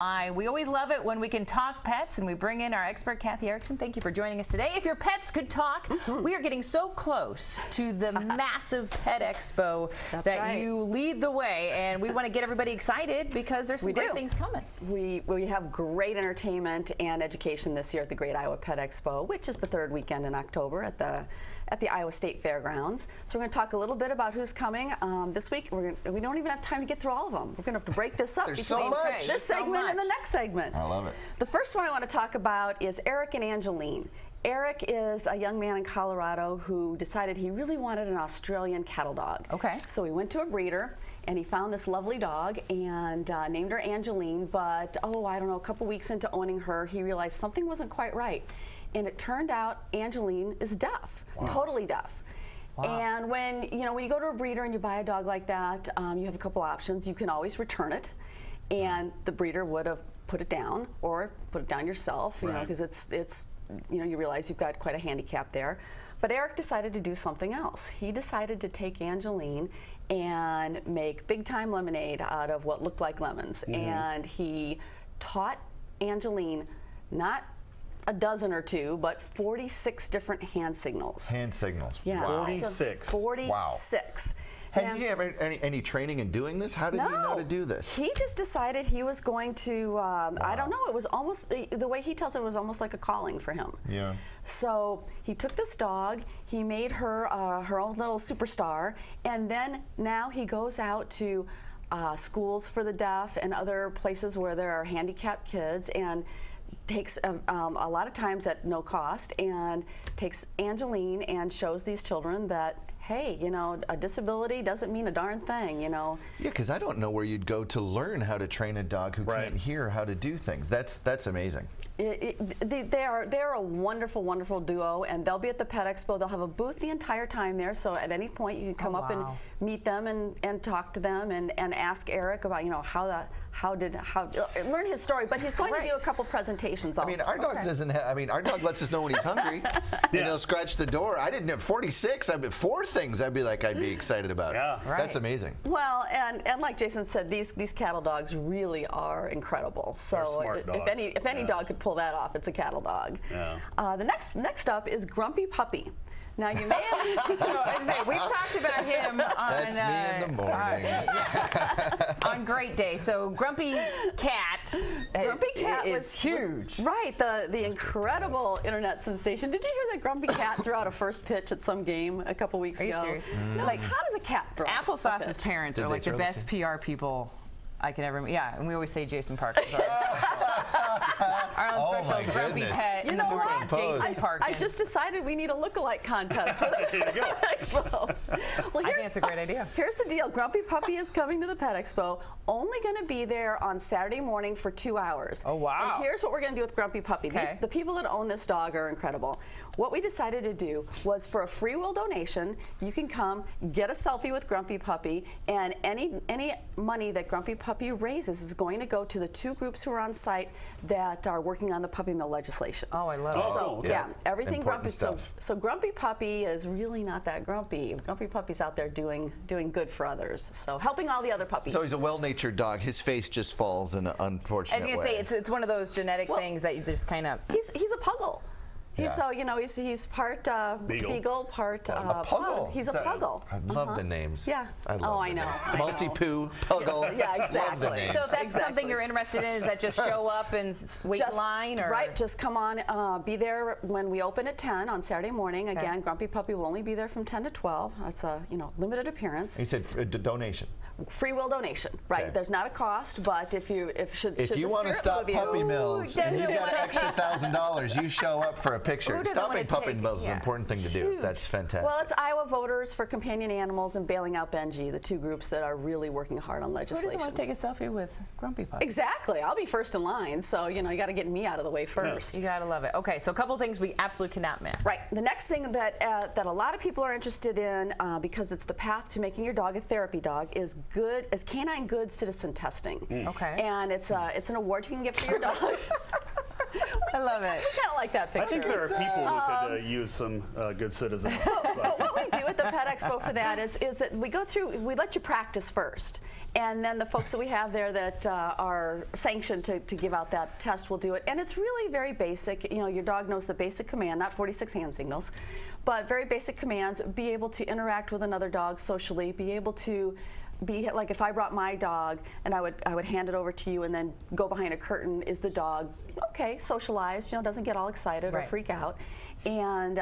We always love it when we can talk pets, and we bring in our expert, Kathy Erickson. Thank you for joining us today. If your pets could talk, we are getting so close to the massive Pet Expo that you lead the way, and we want to get everybody excited because there's some great things coming. We have great entertainment and education this year at the Great Iowa Pet Expo, which is the third weekend in October at the Iowa State Fairgrounds. So we're going to talk a little bit about who's coming this week. We don't even have time to get through all of them. We're going to have to break this up There's between so much. this segment and the next segment. I love it. The first one I want to talk about is Eric and Angeline. Eric is a young man in Colorado who decided he really wanted an Australian cattle dog. Okay. So he went to a breeder and he found this lovely dog and named her Angeline, but I don't know, a couple weeks into owning her, he realized something wasn't quite right. And it turned out Angeline is deaf, totally deaf. Wow. And when you go to a breeder and you buy a dog like that, you have a couple options. You can always return it, and the breeder would have put it down or put it down yourself, you know, because it's you realize you've got quite a handicap there. But Eric decided to do something else. He decided to take Angeline and make big time lemonade out of what looked like lemons. And he taught Angeline not a dozen or two, but 46 different hand signals. Hand signals. Yeah. Wow. 46. So 46. Wow. Had he ever any training in doing this? How did he know to do this? He just decided he was going to, I don't know, it was almost, the way he tells it was almost like a calling for him. Yeah. So he took this dog, he made her her own little superstar, and then now he goes out to schools for the deaf and other places where there are handicapped kids and takes a lot of times at no cost and takes Angeline and shows these children that, hey, a disability doesn't mean a darn thing, Yeah, because I don't know where you'd go to learn how to train a dog who can't hear how to do things. That's amazing. They're a wonderful, wonderful duo, and they'll be at the Pet Expo. They'll have a booth the entire time there, so at any point you can come up and meet them and talk to them and ask Eric about how learn his story. But he's going to do a couple presentations also. I mean, our dog doesn't have. I mean, our dog lets us know when he's hungry. And he'll scratch the door. I didn't have 46. I'd be 4 things. I'd be excited about. Yeah, that's amazing. Well, and like Jason said, these cattle dogs really are incredible. So if any dog could pull that off, it's a cattle dog. Yeah. The next up is Grumpy Puppy. Now you may have. So as I say, we've talked about him on. That's me in the morning. On Great Day. So Grumpy Cat. Grumpy Cat is huge. Right. The incredible internet sensation. Did you hear that Grumpy Cat threw out a first pitch at some game a couple weeks ago? Are you serious? No, like, how does a cat throw? Applesauce's parents are like the best PR people I can ever meet. Yeah, and we always say Jason Parker. Our own special Grumpy Pet. You know what? Jason Parker. I just decided we need a look-alike contest for the Pet Expo. Well, I think it's a great idea. Here's the deal. Grumpy Puppy is coming to the Pet Expo. Only going to be there on Saturday morning for 2 hours. Oh, wow. And here's what we're going to do with Grumpy Puppy. The people that own this dog are incredible. What we decided to do was, for a free will donation, you can come get a selfie with Grumpy Puppy, and any money that Grumpy Puppy raises is going to go to the 2 groups who are on site that are working on the puppy mill legislation. Oh, I love it. So yeah, everything Important Grumpy. stuff. So Grumpy Puppy is really not that grumpy. Grumpy Puppy's out there doing good for others. So helping all the other puppies. So he's a well-natured dog. His face just falls in an unfortunate way. I was going to say, it's one of those genetic things that you just kind of. He's a puggle. So he's part beagle, part a puggle. He's a puggle. I love the names. Yeah. I know. Multi-poo, puggle. Yeah, exactly. Love the names. So if that's something you're interested in, is that just show up and wait in line? Or? Right, just come on, be there when we open at 10 on Saturday morning. Okay. Again, Grumpy Puppy will only be there from 10 to 12. That's a limited appearance. He said donation. Free will donation, right? Okay. There's not a cost, but if you want to stop puppy mills and you've got extra $1,000, you show up for a picture. Stopping puppy mills is an important thing to do. That's fantastic. Well, it's Iowa Voters for Companion Animals and Bailing Out Benji, the 2 groups that are really working hard on legislation. Who doesn't want to take a selfie with Grumpy Puppy? Exactly. I'll be first in line, so you got to get me out of the way first. You got to love it. Okay, so a couple things we absolutely cannot miss. Right. The next thing that a lot of people are interested in, because it's the path to making your dog a therapy dog, is canine good citizen testing. Okay. And it's an award you can get for your dog. I love it. Kind of like that picture. I think there are people who could use some good citizens. But what we do at the Pet Expo for that is that we go through, we let you practice first. And then the folks that we have there that are sanctioned to give out that test will do it. And it's really very basic. You know, your dog knows the basic command, not 46 hand signals, but very basic commands. Be able to interact with another dog socially, be able to be like if I brought my dog and I would hand it over to you and then go behind a curtain, is the dog okay, socialized, you know, doesn't get all excited or freak out. And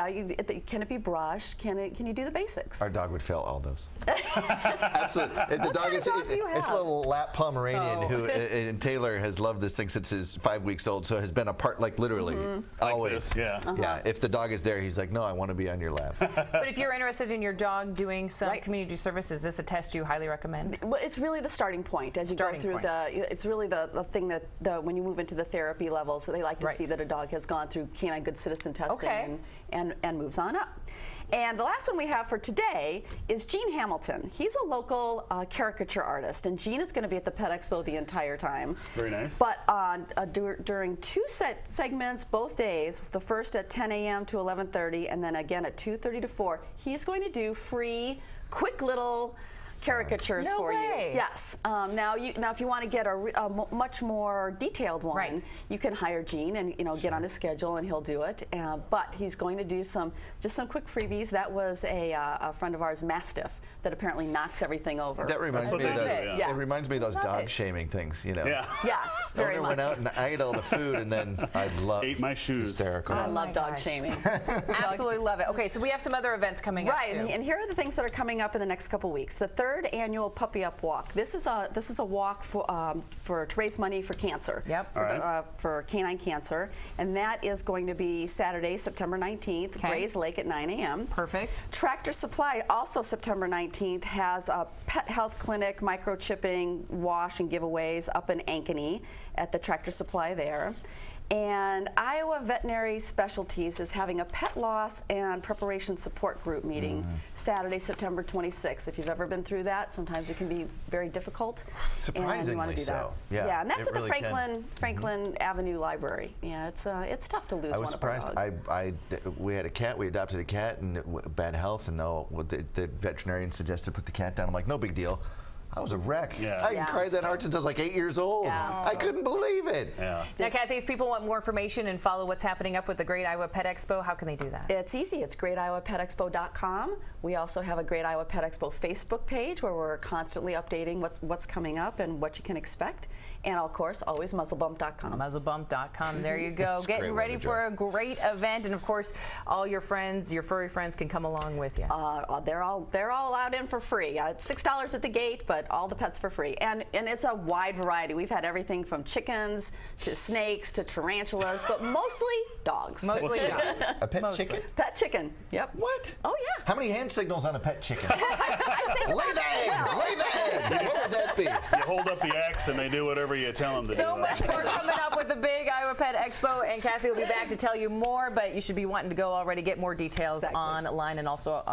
can it be brushed? Can you do the basics? Our dog would fail all those. Absolutely. The dog is it's a little lap Pomeranian who and Taylor has loved this thing since he's 5 weeks old, so has been a part like literally always. Like this, Yeah. If the dog is there, he's like, no, I want to be on your lap. But if you're interested in your dog doing some community service, is this a test you highly recommend? Well, it's really the starting point as you go through it's really the thing that when you move into the therapy levels, so they like to see that a dog has gone through canine good citizen testing and moves on up. And the last one we have for today is Gene Hamilton. He's a local caricature artist, and Gene is going to be at the Pet Expo the entire time. Very nice. But during two segments, both days, the first at 10 a.m. to 11:30, and then again at 2:30 to 4, he's going to do free, quick little caricatures for you. Yes. Now if you want to get a much more detailed one, you can hire Gene and get on his schedule and he'll do it. But he's going to do just some quick freebies. That was a friend of ours, Mastiff, that apparently knocks everything over. That reminds me of those. It reminds me of those dog shaming things. Yeah. Yes. Very Owner much. went out and I ate all the food and then I ate my shoes. Hysterical. I love dog shaming. Absolutely love it. Okay, so we have some other events coming up too. And here are the things that are coming up in the next couple weeks. The 3rd annual Puppy Up Walk. This is a walk to raise money for cancer. Yep. For canine cancer, and that is going to be Saturday, September 19th, Grays Lake at 9 a.m. Perfect. Tractor Supply, also September 19th, has a pet health clinic, microchipping, wash, and giveaways up in Ankeny at the Tractor Supply there. And Iowa Veterinary Specialties is having a pet loss and preparation support group meeting Saturday, September 26th. If you've ever been through that, sometimes it can be very difficult. Surprisingly and you want to do so. That. Yeah, and that's it at the really Franklin Avenue Library. Yeah, it's tough to lose I was one surprised. of our dogs. We had a cat. We adopted a cat and bad health, and the veterinarian suggested put the cat down. I'm like, no big deal. I was a wreck. Yeah. I hadn't cried that hard since I was like 8 years old. Yeah. I couldn't believe it. Yeah. Now, Kathy, if people want more information and follow what's happening up with the Great Iowa Pet Expo, how can they do that? It's easy. It's greatiowapetexpo.com. We also have a Great Iowa Pet Expo Facebook page where we're constantly updating what's coming up and what you can expect. And of course, always muzzlebump.com. Muzzlebump.com. There you go. Getting ready for a great event, and of course, all your friends, your furry friends, can come along with you. They're all allowed in for free. It's $6 at the gate, but all the pets for free. And it's a wide variety. We've had everything from chickens to snakes to tarantulas, but mostly dogs. Mostly dogs. A pet chicken? Pet chicken. Yep. What? Oh yeah. How many hand signals on a pet chicken? I think Lay that egg! Lay that egg! What would that be? You hold up the X and they do whatever you tell them to do. So much more coming up with the big Iowa Pet Expo, and Kathy will be back to tell you more, but you should be wanting to go already. Get more details online and also our